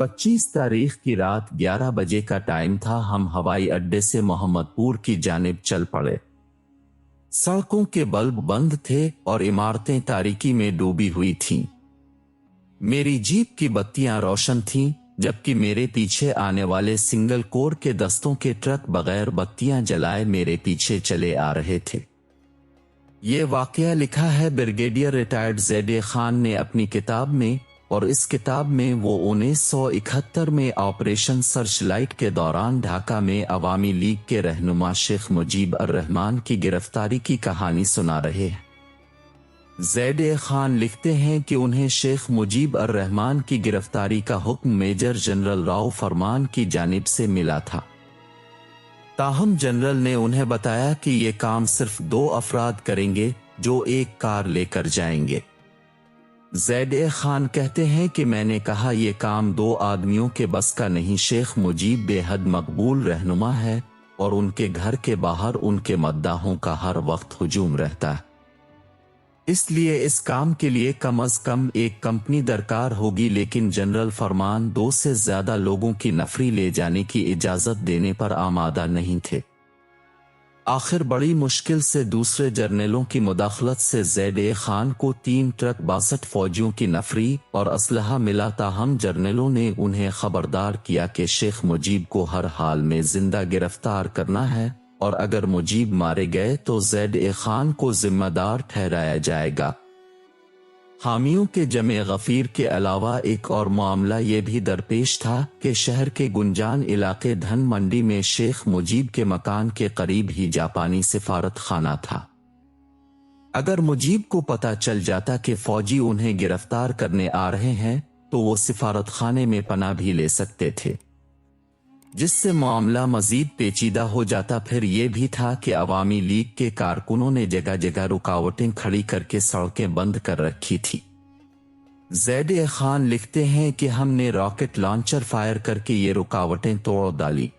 25 तारीख की रात 11 बजे का टाइम था। हम हवाई अड्डे से मोहम्मदपुर की जानिब चल पड़े। सड़कों के बल्ब बंद थे और इमारतें तारीकी में डूबी हुई थीं। मेरी जीप की बत्तियां रोशन थीं, जबकि मेरे पीछे आने वाले सिंगल कोर के दस्तों के ट्रक बगैर बत्तियां जलाए मेरे पीछे चले आ रहे थे। ये वाकया लिखा है ब्रिगेडियर रिटायर्ड ज़ेड खान ने अपनी किताब में, और इस किताब में वो 1971 में ऑपरेशन सर्चलाइट के दौरान ढाका में अवामी लीग के रहनुमा शेख मुजीब अर रहमान की गिरफ्तारी की कहानी सुना रहे हैं। ज़ेड खान लिखते हैं कि उन्हें शेख मुजीब अर रहमान की गिरफ्तारी का हुक्म मेजर जनरल राव फरमान की जानिब से मिला था। ताहम जनरल ने उन्हें बताया कि ये काम सिर्फ 2 अफराद करेंगे जो एक कार लेकर जाएंगे। ज़ेड खान कहते हैं कि मैंने कहा यह काम 2 आदमियों के बस का नहीं। शेख मुजीब बेहद मकबूल रहनुमा है और उनके घर के बाहर उनके मद्दाहों का हर वक्त हुजूम रहता है, इसलिए इस काम के लिए कम अज कम एक कंपनी दरकार होगी। लेकिन जनरल फरमान 2 से ज्यादा लोगों की नफरी ले जाने की इजाजत देने पर आमादा नहीं थे। आखिर बड़ी मुश्किल से दूसरे जर्नलों की मुदाखलत से ज़ेड खान को 3 ट्रक 62 फौजियों की नफरी और असलहा मिला। ताहम जर्नलों ने उन्हें खबरदार किया कि शेख मुजीब को हर हाल में जिंदा गिरफ्तार करना है और अगर मुजीब मारे गए तो ज़ेड खान को जिम्मेदार ठहराया जाएगा। हामियों के जमे गफीर के अलावा एक और मामला ये भी दरपेश था कि शहर के गुंजान इलाके धन मंडी में शेख मुजीब के मकान के करीब ही जापानी सिफारत खाना था। अगर मुजीब को पता चल जाता कि फौजी उन्हें गिरफ्तार करने आ रहे हैं तो वो सिफारत खाने में पनाह भी ले सकते थे, जिससे मामला मजीद पेचीदा हो जाता। फिर यह भी था कि अवामी लीग के कारकुनों ने जगह जगह रुकावटें खड़ी करके सड़कें बंद कर रखी थी। ज़ेड खान लिखते हैं कि हमने रॉकेट लॉन्चर फायर करके ये रुकावटें तोड़ डाली।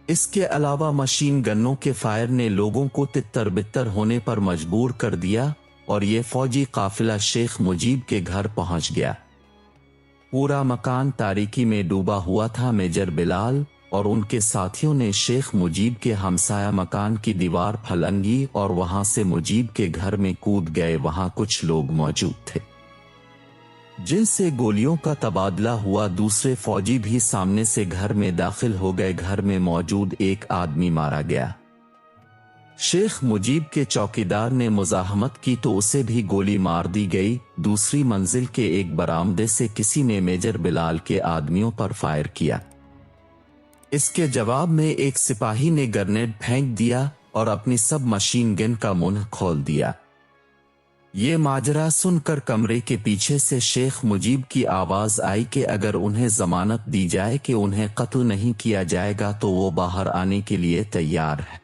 इसके अलावा मशीन गन्नों के फायर ने लोगों को तितर बितर होने पर मजबूर कर दिया और ये फौजी काफिला शेख मुजीब के घर पहुंच गया। पूरा मकान तारीकी में डूबा हुआ था। मेजर बिलाल और उनके साथियों ने शेख मुजीब के हमसाया मकान की दीवार फलंगी और वहां से मुजीब के घर में कूद गए। वहां कुछ लोग मौजूद थे जिनसे गोलियों का तबादला हुआ। दूसरे फौजी भी सामने से घर में दाखिल हो गए। घर में मौजूद एक आदमी मारा गया। शेख मुजीब के चौकीदार ने मुजाहमत की तो उसे भी गोली मार दी गई। दूसरी मंजिल के एक बरामदे से किसी ने मेजर बिलाल के आदमियों पर फायर किया। इसके जवाब में एक सिपाही ने ग्रेनेड फेंक दिया और अपनी सब मशीन गन का मुंह खोल दिया। ये माजरा सुनकर कमरे के पीछे से शेख मुजीब की आवाज आई कि अगर उन्हें जमानत दी जाए कि उन्हें कत्ल नहीं किया जाएगा तो वो बाहर आने के लिए तैयार है।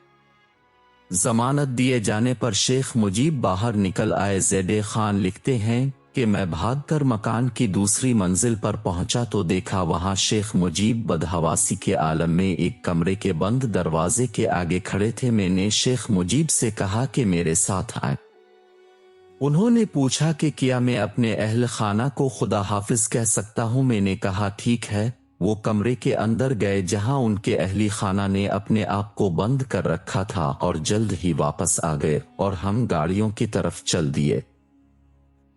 जमानत दिए जाने पर शेख मुजीब बाहर निकल आए। ज़ेड खान लिखते हैं कि मैं भागकर मकान की दूसरी मंजिल पर पहुंचा तो देखा वहां शेख मुजीब बदहवासी के आलम में एक कमरे के बंद दरवाजे के आगे खड़े थे। मैंने शेख मुजीब से कहा कि मेरे साथ आए। उन्होंने पूछा कि क्या मैं अपने अहल खाना को खुदा हाफिज कह सकता हूं। मैंने कहा ठीक है। वो कमरे के अंदर गए जहां उनके अहली खाना ने अपने आप को बंद कर रखा था और जल्द ही वापस आ गए और हम गाड़ियों की तरफ चल दिए।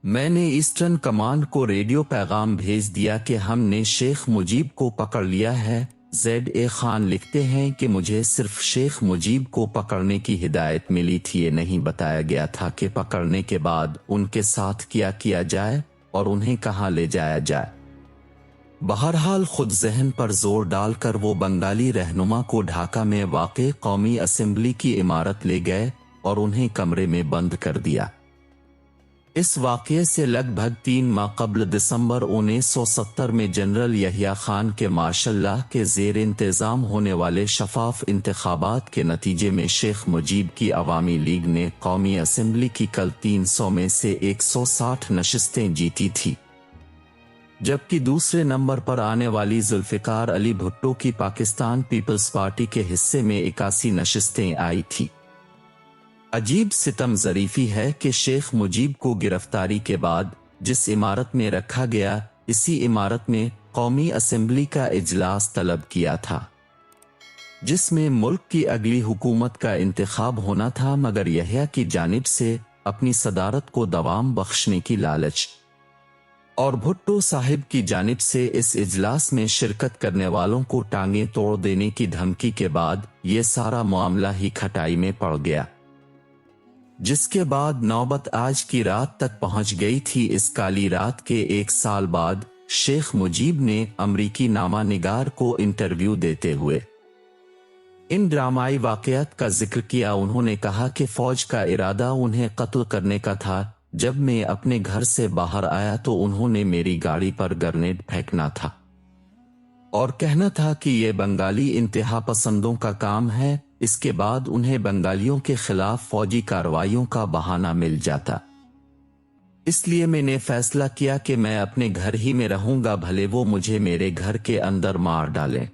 मैंने ईस्टर्न कमांड को रेडियो पैगाम भेज दिया कि हमने शेख मुजीब को पकड़ लिया है। ज़ेड खान लिखते हैं कि मुझे सिर्फ शेख मुजीब को पकड़ने की हिदायत मिली थी। ये नहीं बताया गया था कि पकड़ने के बाद उनके साथ क्या किया जाए और उन्हें कहां ले जाया जाए। बहरहाल खुद जहन पर जोर डालकर वो बंगाली रहनुमा को ढाका में वाक़े कौमी असेंबली की इमारत ले गए और उन्हें कमरे में बंद कर दिया। इस वाक़ये से लगभग 3 माह कबल दिसंबर 1970 में जनरल यहिया खान के मार्शल के ज़ेर इंतज़ाम होने वाले शफाफ इंतखाबात के नतीजे में शेख मुजीब की अवामी लीग ने कौमी असेंबली की कल 300 में से 160 नशिस्तें जीती थी, जबकि दूसरे नंबर पर आने वाली जुल्फ़िकार अली भुट्टो की पाकिस्तान पीपल्स पार्टी के हिस्से में 81 नशिस्तें आई थी। अजीब सितम ज़रीफ़ी है कि शेख मुजीब को गिरफ्तारी के बाद जिस इमारत में रखा गया, इसी इमारत में कौमी असेंबली का इजलास तलब किया था, जिसमें मुल्क की अगली हुकूमत का इंतखाब होना था, मगर यहिया की जानिब से अपनी सदारत को दवाम बख्शने की लालच और भुट्टो साहिब की जानिब से इस इजलास में शिरकत करने वालों को टांगे तोड़ देने की धमकी के बाद ये सारा मामला ही खटाई में पड़ गया, जिसके बाद नौबत आज की रात तक पहुंच गई थी। इस काली रात के 1 साल बाद शेख मुजीब ने अमरीकी नामा निगार को इंटरव्यू देते हुए इन ड्रामाई वाकयात का जिक्र किया। उन्होंने कहा कि फौज का इरादा उन्हें कत्ल करने का था। जब मैं अपने घर से बाहर आया तो उन्होंने मेरी गाड़ी पर ग्रेनेड फेंकना था और कहना था कि ये बंगाली इंतहा पसंदों का काम है। इसके बाद उन्हें बंगालियों के खिलाफ फौजी कार्रवाइयों का बहाना मिल जाता, इसलिए मैंने फैसला किया कि मैं अपने घर ही में रहूंगा, भले वो मुझे मेरे घर के अंदर मार डालें।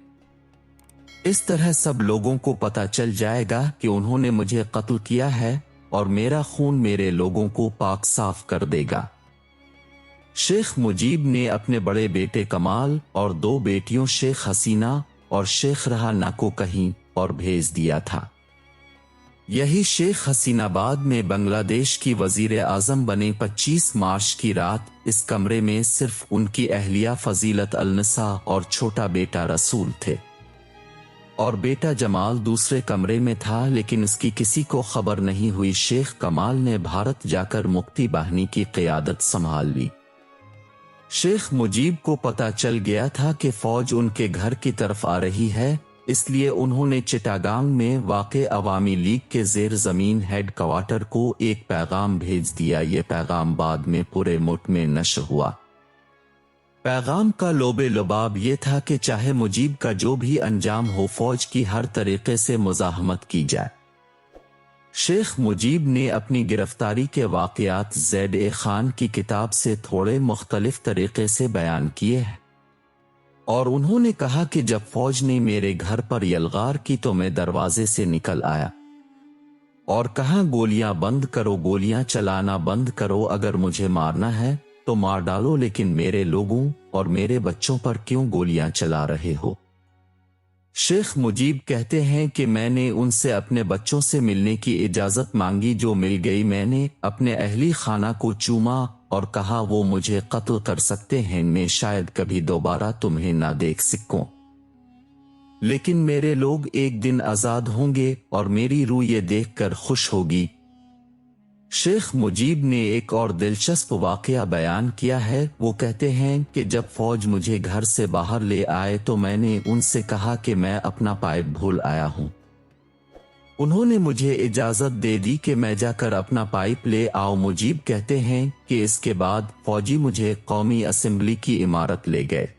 इस तरह सब लोगों को पता चल जाएगा कि उन्होंने मुझे कत्ल किया है और मेरा खून मेरे लोगों को पाक साफ कर देगा। शेख मुजीब ने अपने बड़े बेटे कमाल और 2 बेटियों शेख हसीना और शेख रहाना को कहीं और भेज दिया था। यही शेख हसीना बाद में बांग्लादेश की वजीर आजम बने। 25 मार्च की रात इस कमरे में सिर्फ उनकी अहलिया फजीलत अलनिसा और छोटा बेटा रसूल थे और बेटा जमाल दूसरे कमरे में था, लेकिन इसकी किसी को खबर नहीं हुई। शेख कमाल ने भारत जाकर मुक्ति बाहिनी की क़यादत संभाल ली। शेख मुजीब को पता चल गया था कि फौज उनके घर की तरफ आ रही है, इसलिए उन्होंने चिटागांग में वाक़े अवामी लीग के ज़ेर ज़मीन हेड क्वार्टर को एक पैगाम भेज दिया। ये पैगाम बाद में पूरे मुल्क में नश्र हुआ। पैगाम का लोबे लबाब ये था कि चाहे मुजीब का जो भी अंजाम हो, फौज की हर तरीके से मुज़ाहमत की जाए। शेख मुजीब ने अपनी गिरफ्तारी के वाक़यात ज़ैद खान की किताब से थोड़े मुख्तलिफ तरीके से बयान किए हैं और उन्होंने कहा कि जब फौज ने मेरे घर पर यलगार की तो मैं दरवाजे से निकल आया और कहा, गोलियां बंद करो, गोलियां चलाना बंद करो, अगर मुझे मारना है तो मार डालो, लेकिन मेरे लोगों और मेरे बच्चों पर क्यों गोलियां चला रहे हो। शेख मुजीब कहते हैं कि मैंने उनसे अपने बच्चों से मिलने की इजाजत मांगी, जो मिल गई। मैंने अपने अहली खाना को चूमा और कहा वो मुझे कत्ल कर सकते हैं, मैं शायद कभी दोबारा तुम्हें ना देख सकूं, लेकिन मेरे लोग एक दिन आजाद होंगे और मेरी रूह ये देखकर खुश होगी। शेख मुजीब ने एक और दिलचस्प वाकया बयान किया है। वो कहते हैं कि जब फौज मुझे घर से बाहर ले आए तो मैंने उनसे कहा कि मैं अपना पाइप भूल आया हूं। उन्होंने मुझे इजाजत दे दी कि मैं जाकर अपना पाइप ले आओ। मुजीब कहते हैं कि इसके बाद फौजी मुझे कौमी असेंबली की इमारत ले गए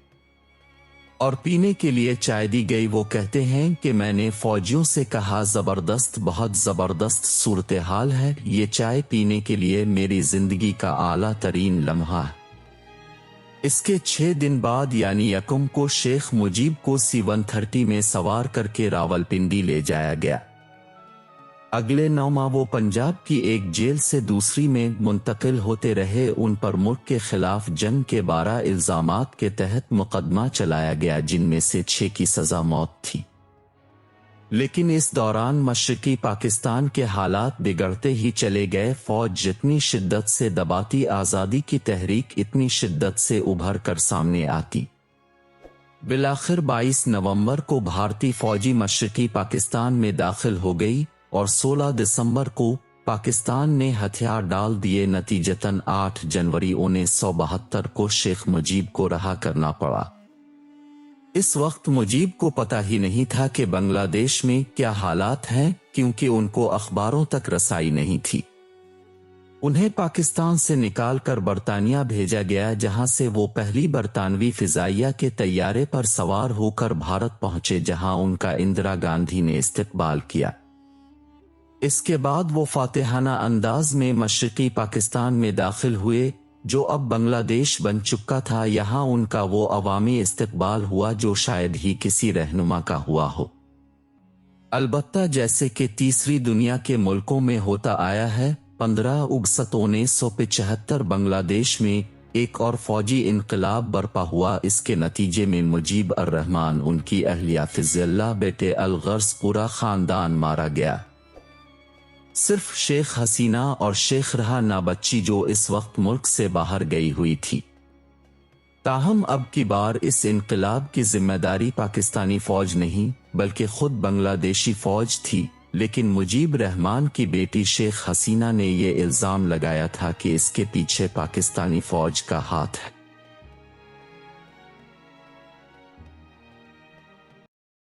और पीने के लिए चाय दी गई। वो कहते हैं कि मैंने फौजियों से कहा, जबरदस्त, बहुत जबरदस्त सूरत हाल है, ये चाय पीने के लिए मेरी जिंदगी का आला तरीन लम्हा है। इसके 6 दिन बाद यानी यकम को शेख मुजीब को C-130 में सवार करके रावलपिंडी ले जाया गया। अगले 9 माह वो पंजाब की एक जेल से दूसरी में मुंतकिल होते रहे। उन पर मुल्क के खिलाफ जंग के 12 इल्जामात के तहत मुकदमा चलाया गया, जिनमें से 6 की सजा मौत थी। लेकिन इस दौरान मशरकी पाकिस्तान के हालात बिगड़ते ही चले गए। फौज जितनी शिद्दत से दबाती, आज़ादी की तहरीक इतनी शिद्दत से उभर कर सामने आती। बिलाखिर 22 नवंबर को भारतीय फौजी मशरकी पाकिस्तान में दाखिल हो गई और 16 दिसंबर को पाकिस्तान ने हथियार डाल दिए। नतीजतन 8 जनवरी 1972 को शेख मुजीब को रहा करना पड़ा। इस वक्त मुजीब को पता ही नहीं था कि बांग्लादेश में क्या हालात हैं, क्योंकि उनको अखबारों तक रसाई नहीं थी। उन्हें पाकिस्तान से निकालकर बरतानिया भेजा गया, जहां से वो पहली बरतानवी फिजाइया के तैयारे पर सवार होकर भारत पहुंचे, जहां उनका इंदिरा गांधी ने इस्तकबाल किया। इसके बाद वो फातिहाना अंदाज में मशरकी पाकिस्तान में दाखिल हुए, जो अब बांग्लादेश बन चुका था। यहाँ उनका वो अवामी इस्तकबाल हुआ जो शायद ही किसी रहनुमा का हुआ हो, अलबत्ता जैसे कि तीसरी दुनिया के मुल्कों में होता आया है। 15 अगस्त 1975 बांग्लादेश में ایک اور فوجی انقلاب برپا ہوا۔ اس کے نتیجے میں مجیب الرحمن، ان کی اہلیہ فضل اللہ، بیٹے الغرض، پورا خاندان مارا گیا۔ صرف شیخ حسینہ اور شیخ رہا نہ بچی، جو اس وقت ملک سے باہر گئی ہوئی تھی۔ تاہم اب کی بار اس انقلاب کی ذمہ داری پاکستانی فوج نہیں بلکہ خود بنگلہ دیشی فوج تھی، لیکن مجیب الرحمن کی بیٹی شیخ حسینہ نے یہ الزام لگایا تھا کہ اس کے پیچھے پاکستانی فوج کا ہاتھ ہے۔